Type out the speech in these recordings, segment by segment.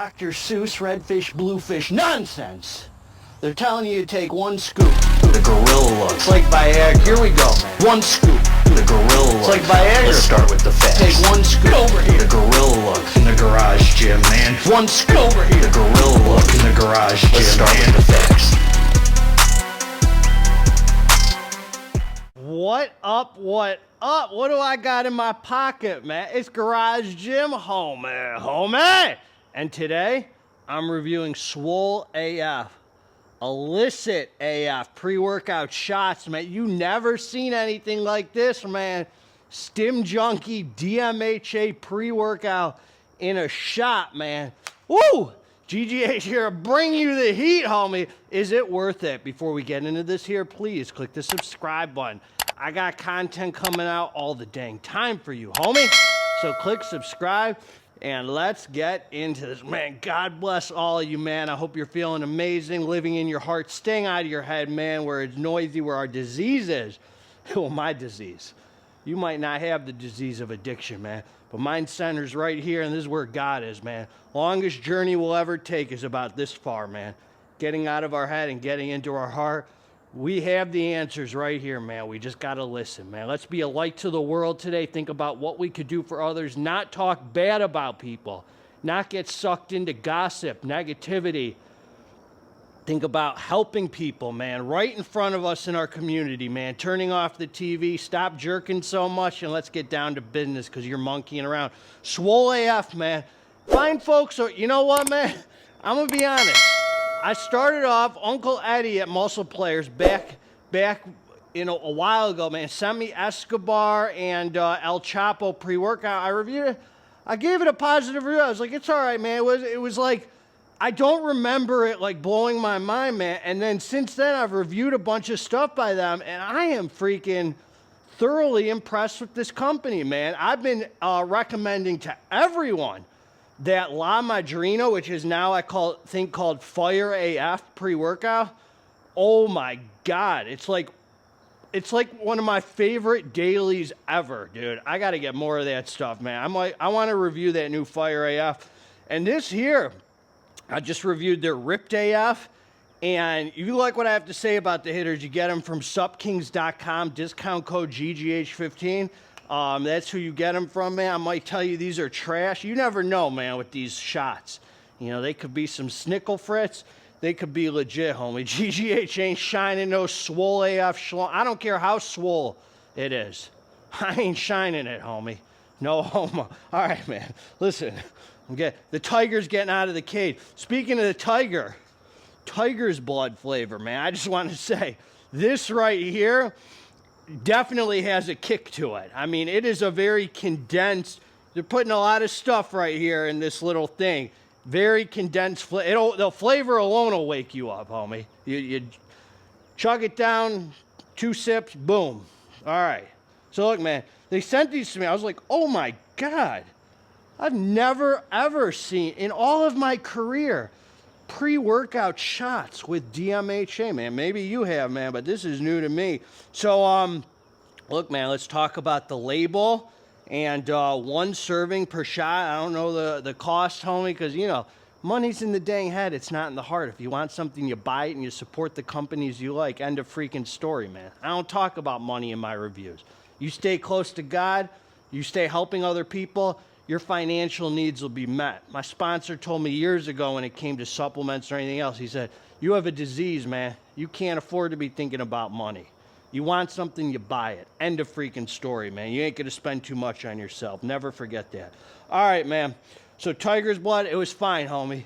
Dr. Seuss redfish bluefish nonsense. They're telling you to take one scoop. The gorilla looks. It's like Viagra. Here we go, man. One scoop. The gorilla looks. It's like Viagra. Let's start with the facts. Take one scoop. Get over here. The gorilla looks in the garage gym, man. One scoop. Over here. The gorilla look in the garage gym. Let's start with the facts. What up, what up? What do I got in my pocket, man? It's Garage Gym homie. And today, I'm reviewing Swole AF. Illicit AF pre-workout shots, man. You never seen anything like this, man. Stim Junkie DMHA pre-workout in a shot, man. Woo! GGH here, bring you the heat, homie. Is it worth it? Before we get into this here, please click the subscribe button. I got content coming out all the dang time for you, homie. So click subscribe and let's get into this. Man, God bless all of you, man. I hope you're feeling amazing, living in your heart, staying out of your head, man, where it's noisy, where our disease is. Well, my disease. You might not have the disease of addiction, man, but mine centers right here, and this is where God is, man. Longest journey we'll ever take is about this far, man. Getting out of our head and getting into our heart. We have the answers right here, man. We just got to listen, man. Let's be a light to the world today. Think about what we could do for others, not talk bad about people, not get sucked into gossip, negativity. Think about helping people, man, right in front of us in our community, man. Turning off the TV, stop jerking so much, and let's get down to business because you're monkeying around. Swole AF, man. Fine folks, you know what, man? I'm going to be honest. I started off Uncle Eddie at Muscle Players back you know, a while ago, man. Sent me Escobar and El Chapo pre-workout. I reviewed it. I gave it a positive review. I was like, it's all right, man. It was like, I don't remember it like blowing my mind, man. And then since then, I've reviewed a bunch of stuff by them, and I am freaking thoroughly impressed with this company, man. I've been recommending to everyone that La Madrina, which is now I think called Fire AF pre-workout. Oh my God, it's like one of my favorite dailies ever, dude. I got to get more of that stuff, man. I want to review that new Fire AF. And this here, I just reviewed their Ripped AF. And if you like what I have to say about the hitters, you get them from supkings.com, discount code GGH15. That's who you get them from, man. I might tell you these are trash. You never know, man, with these shots. You know, they could be some snickle frits. They could be legit, homie. GGH ain't shining no Swole AF schlong. I don't care how swole it is. I ain't shining it, homie. No homo. All right, man. Listen, the tiger's getting out of the cage. Speaking of the tiger's blood flavor, man. I just want to say, this right here definitely has a kick to it. I mean, it is a very condensed, they're putting a lot of stuff right here in this little thing. Very condensed flavor. The flavor alone will wake you up, homie. You chug it down, 2 sips, boom. All right. So look, man, they sent these to me. I was like, oh my God. I've never, ever seen, in all of my career, pre-workout shots with DMHA, man. Maybe you have, man, but this is new to me. So, look, man, let's talk about the label and 1 serving per shot. I don't know the cost, homie, because, you know, money's in the dang head. It's not in the heart. If you want something, you buy it and you support the companies you like. End of freaking story, man. I don't talk about money in my reviews. You stay close to God. You stay helping other people. Your financial needs will be met. My sponsor told me years ago when it came to supplements or anything else, he said, you have a disease, man. You can't afford to be thinking about money. You want something, you buy it. End of freaking story, man. You ain't going to spend too much on yourself. Never forget that. All right, man. So tiger's blood, it was fine, homie.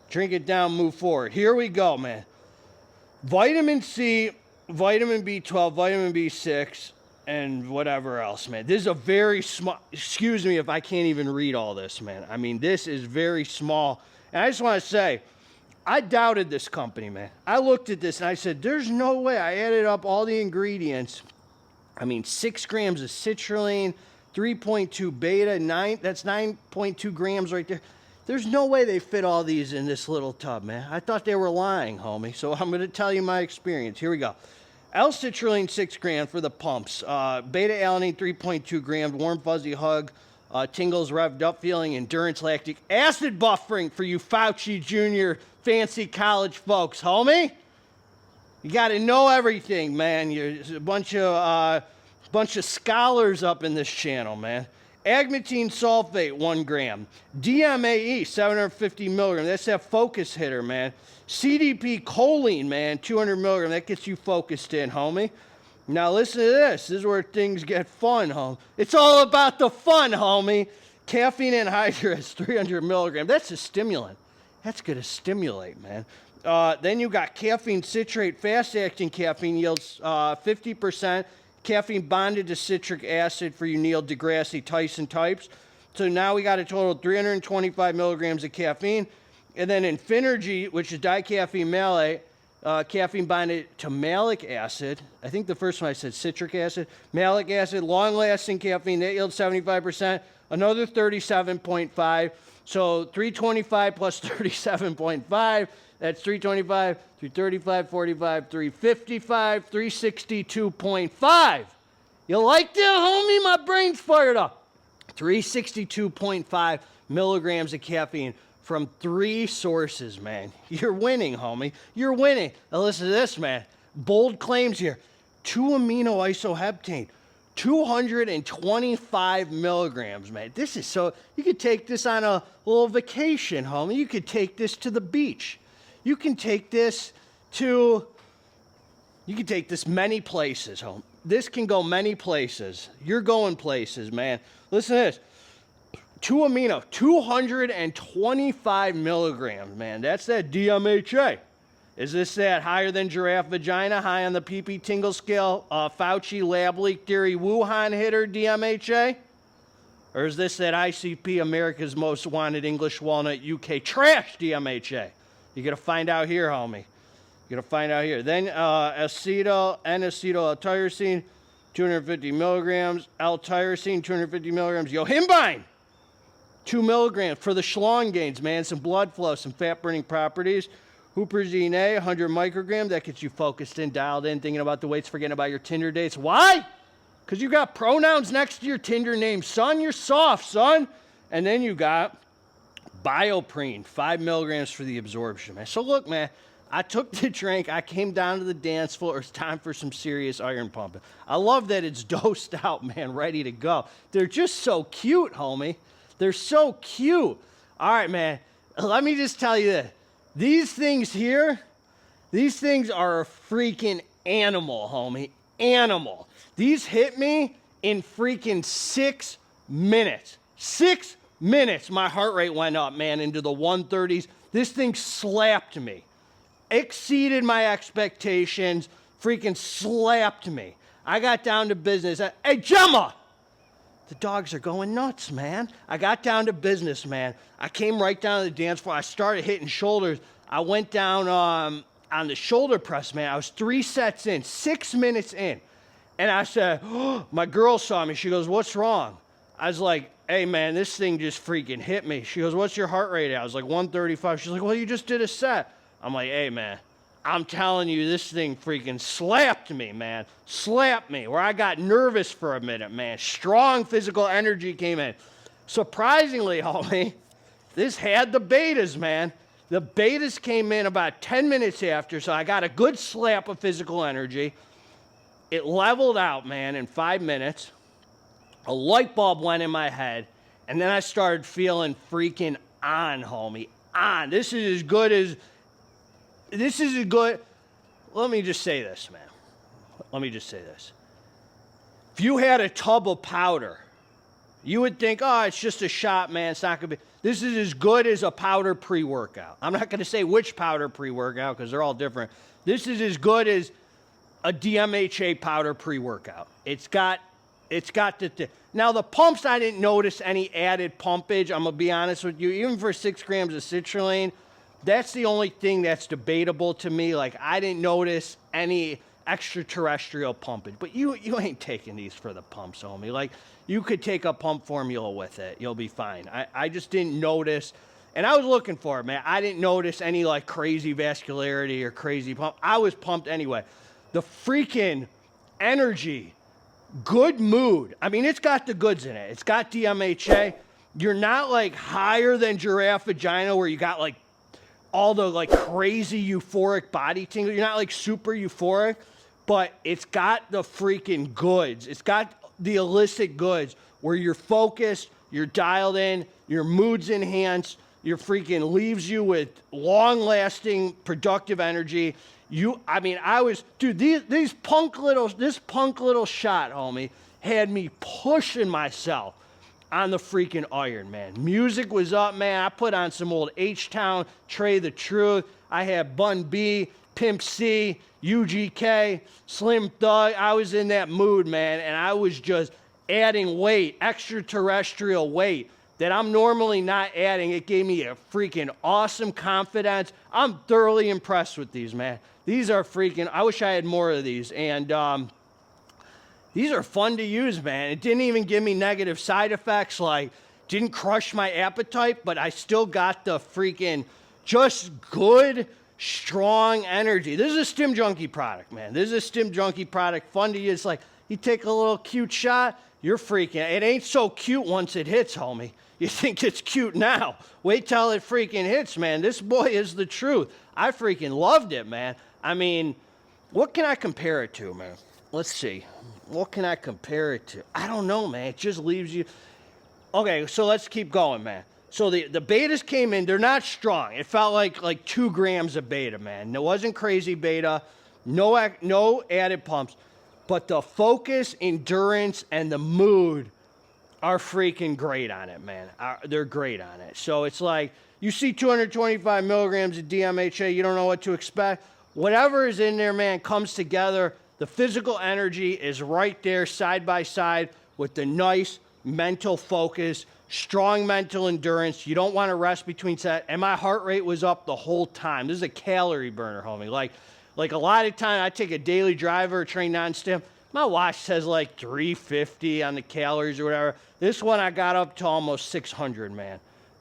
Drink it down, move forward. Here we go, man. Vitamin C, vitamin B12, vitamin B6, and whatever else, man. This is a very small, excuse me if I can't even read all this, man. I mean, this is very small. And I just want to say, I doubted this company, man. I looked at this and I said, there's no way. I added up all the ingredients. I mean, 6 grams of citrulline, 3.2 beta, that's 9.2 grams right there. There's no way they fit all these in this little tub, man. I thought they were lying, homie. So I'm going to tell you my experience. Here we go. L-citrulline, 6 grams for the pumps. Beta-alanine, 3.2 grams. Warm Fuzzy Hug, tingles, revved up feeling, endurance, lactic acid buffering for you Fauci Jr. fancy college folks, homie. You got to know everything, man. There's a bunch of scholars up in this channel, man. Agmatine sulfate, 1 gram. DMAE, 750 milligrams. That's that focus hitter, man. CDP choline, man, 200 milligrams. That gets you focused in, homie. Now listen to this. This is where things get fun, homie. It's all about the fun, homie. Caffeine anhydrous, 300 milligrams. That's a stimulant. That's going to stimulate, man. Then you got caffeine citrate, fast-acting caffeine yields 50%. Caffeine bonded to citric acid for you Neil deGrasse Tyson types. So now we got a total of 325 milligrams of caffeine. And then Infinergy, which is dicaffeine malate, caffeine bonded to malic acid. I think the first one I said citric acid. Malic acid, long-lasting caffeine, that yields 75%. Another 37.5. So 325 plus 37.5. That's 325, 335, 45, 355, 362.5. You like that, homie? My brain's fired up. 362.5 milligrams of caffeine from 3 sources, man. You're winning, homie. You're winning. Now listen to this, man. Bold claims here. 2-amino isoheptane. 225 milligrams, man. This is so... You could take this on a little vacation, homie. You could take this to the beach. You can take this to... You can take this many places, homie. This can go many places. You're going places, man. Listen to this. 2-amino, 225 milligrams, man. That's that DMHA. Is this that higher than giraffe vagina, high on the pee-pee tingle scale, Fauci lab leak theory, Wuhan hitter DMHA? Or is this that ICP, America's most wanted English walnut UK trash DMHA? You're going to find out here, homie. You're going to find out here. Then acetyl, N-acetyl-L-tyrosine, 250 milligrams. L-tyrosine, 250 milligrams. Yohimbine, 2 milligrams for the schlong gains, man. Some blood flow, some fat-burning properties. Huperzine A, 100 micrograms. That gets you focused in, dialed in, thinking about the weights, forgetting about your Tinder dates. Why? Because you got pronouns next to your Tinder name. Son, you're soft, son. And then you got Bioprene, 5 milligrams for the absorption, man. So look, man, I took the drink. I came down to the dance floor. It's time for some serious iron pumping. I love that it's dosed out, man, ready to go. They're just so cute, homie. They're so cute. All right, man, let me just tell you this. These things here, these things are a freaking animal, homie. Animal. These hit me in freaking 6 minutes. 6 minutes, my heart rate went up, man, into the 130s. This thing slapped me. Exceeded my expectations. Freaking slapped me. I got down to business. Hey, Gemma! The dogs are going nuts, man. I got down to business, man. I came right down to the dance floor. I started hitting shoulders. I went down on the shoulder press, man. I was 3 sets in, 6 minutes in. And I said, oh, my girl saw me. She goes, what's wrong? I was like, hey, man, this thing just freaking hit me. She goes, what's your heart rate at? I was like, 135. She's like, well, you just did a set. I'm like, hey, man, I'm telling you, this thing freaking slapped me, man. Slapped me, where I got nervous for a minute, man. Strong physical energy came in. Surprisingly, homie, this had the betas, man. The betas came in about 10 minutes after, so I got a good slap of physical energy. It leveled out, man, in 5 minutes. A light bulb went in my head, and then I started feeling freaking on, homie. On. This is as good. Let me just say this, man. Let me just say this. If you had a tub of powder, you would think, oh, it's just a shot, man. It's not going to be. This is as good as a powder pre-workout. I'm not going to say which powder pre-workout because they're all different. This is as good as a DMHA powder pre-workout. It's got the now the pumps, I didn't notice any added pumpage. I'm going to be honest with you. Even for 6 grams of citrulline, that's the only thing that's debatable to me. Like, I didn't notice any extraterrestrial pumpage. But you ain't taking these for the pumps, homie. Like, you could take a pump formula with it. You'll be fine. I just didn't notice. And I was looking for it, man. I didn't notice any, like, crazy vascularity or crazy pump. I was pumped anyway. The freaking energy good mood. I mean, it's got the goods in it. It's got DMHA. You're not like higher than giraffe vagina where you got like all the like crazy euphoric body tingle. You're not like super euphoric, but it's got the freaking goods. It's got the illicit goods where you're focused, you're dialed in, your mood's enhanced, your freaking leaves you with long-lasting productive energy. This punk little shot, homie, had me pushing myself on the freaking iron, man. Music was up, man. I put on some old H-Town, Trey the Truth. I had Bun B, Pimp C, UGK, Slim Thug. I was in that mood, man, and I was just adding weight, extraterrestrial weight that I'm normally not adding. It gave me a freaking awesome confidence. I'm thoroughly impressed with these, man. These are freaking, I wish I had more of these. And these are fun to use, man. It didn't even give me negative side effects, like didn't crush my appetite, but I still got the freaking just good, strong energy. This is a Stim Junkie product, man. This is a Stim Junkie product, fun to use. It's like you take a little cute shot, you're freaking. It ain't so cute once it hits, homie. You think it's cute now. Wait till it freaking hits, man. This boy is the truth. I freaking loved it, man. I mean, what can I compare it to, man? Let's see. What can I compare it to? I don't know, man. It just leaves you. Okay, so let's keep going, man. So the betas came in. They're not strong. It felt like 2 grams of beta, man. It wasn't crazy beta. No added pumps. But the focus, endurance, and the mood are freaking great on it, man. They're great on it. So it's like you see 225 milligrams of DMHA. You don't know what to expect. Whatever is in there, man, comes together. The physical energy is right there side by side with the nice mental focus, strong mental endurance. You don't want to rest between sets. And my heart rate was up the whole time. This is a calorie burner, homie. Like a lot of time I take a daily driver or train non-stim. My watch says like 350 on the calories or whatever. This one I got up to almost 600, man.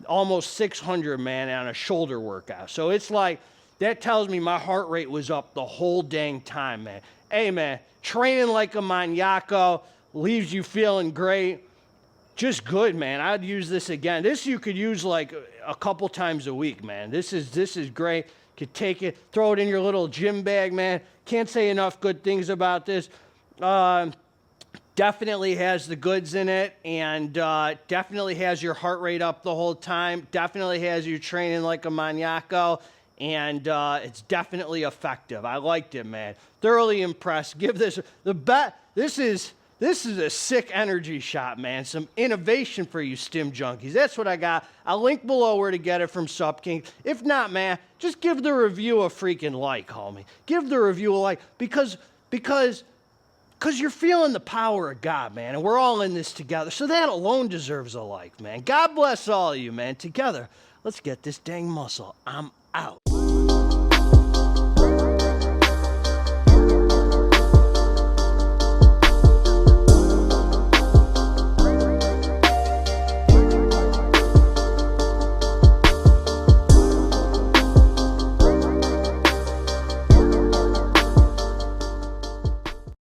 Almost 600, man, on a shoulder workout. So it's like, that tells me my heart rate was up the whole dang time, man. Hey, man, training like a maniaco leaves you feeling great. Just good, man. I'd use this again. This you could use like a couple times a week, man. This is great. Could take it, throw it in your little gym bag, man. Can't say enough good things about this. Definitely has the goods in it, and definitely has your heart rate up the whole time. Definitely has you training like a maniaco. And it's definitely effective. I liked it, man. Thoroughly impressed. Give this the bet. This is a sick energy shot, man. Some innovation for you Stim Junkies. That's what I got. I'll link below where to get it from SupKing. If not, man, just give the review a freaking like, homie. Give the review a like because you're feeling the power of God, man, and we're all in this together. So that alone deserves a like, man. God bless all of you, man. Together, let's get this dang muscle. I'm out.